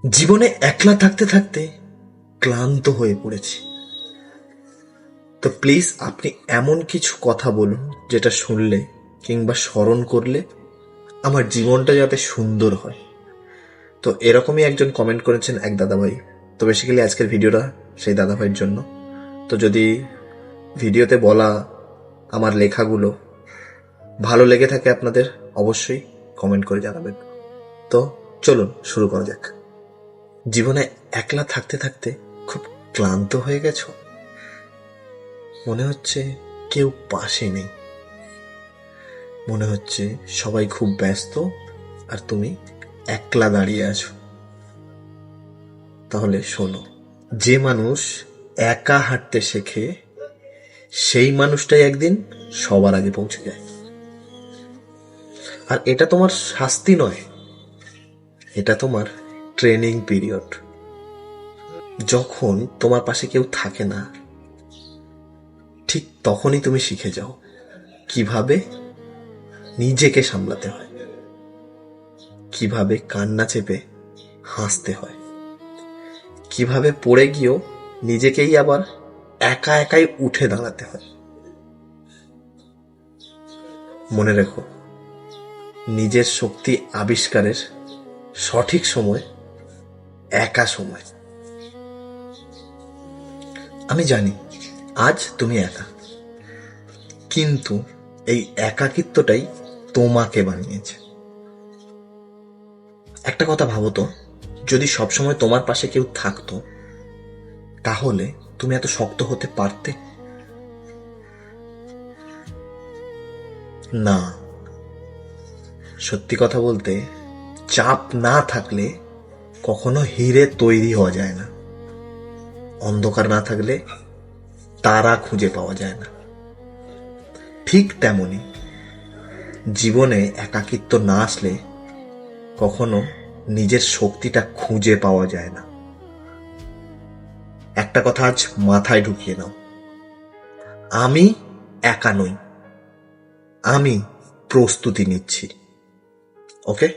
জীবনে একলা থাকতে থাকতে ক্লান্ত হয়ে পড়েছি। তো প্লিজ আপনি এমন কিছু কথা বলুন যেটা শুনলে কিংবা স্মরণ করলে আমার জীবনটা যাতে সুন্দর হয়। তো এরকমই একজন কমেন্ট করেছেন এক দাদাভাই। তো বেসিক্যালি আজকের ভিডিওটা সেই দাদাভাইয়ের জন্য। তো যদি ভিডিওতে বলা আমার লেখাগুলো ভালো লেগে থাকে আপনাদের, অবশ্যই কমেন্ট করে জানাবেন। তো চলুন শুরু করা যাক। জীবনে একলা থাকতে থাকতে খুব ক্লান্ত হয়ে গেছো? মনে হচ্ছে কেউ পাশে নেই, মনে হচ্ছে সবাই খুব ব্যস্ত আর তুমি একলা দাঁড়িয়ে আছো। তাহলে শোনো, যে মানুষ একা হাঁটতে শেখে সেই মানুষটাই একদিন সবার আগে পৌঁছে যায়। আর এটা তোমার শাস্তি নয়, এটা তোমার ট্রেনিং পিরিয়ড। যখন তোমার পাশে কেউ থাকে না, ঠিক তখনই তুমি শিখে যাও কিভাবে নিজেকে সামলাতে হয়, কিভাবে কান্না চেপে হাসতে হয়, কিভাবে পড়ে গিয়েও নিজেকেই আবার একা একাই উঠে দাঁড়াতে হয়। মনে রেখো, নিজের শক্তি আবিষ্কারের সঠিক সময় একা সময়। আমি জানি আজ তুমি একা, কিন্তু এই একাকিত্বটাই তোমাকে বানিয়েছে। একটা কথা ভাবো তো, যদি সবসময় তোমার পাশে কেউ থাকতো তাহলে তুমি এত শক্ত হতে পারতে? না। সত্যি কথা বলতে, চাপ না থাকলে কখনো হিরে তৈরি হওয়া যায় না, অন্ধকার না থাকলে তারা খুঁজে পাওয়া যায় না। ঠিক তেমনি জীবনে একাকিত্ব না আসলে কখনো নিজের শক্তিটা খুঁজে পাওয়া যায় না। একটা কথা আজ মাথায় ঢুকিয়ে নাও, আমি একা নই, আমি প্রস্তুতি নিচ্ছি। ওকে?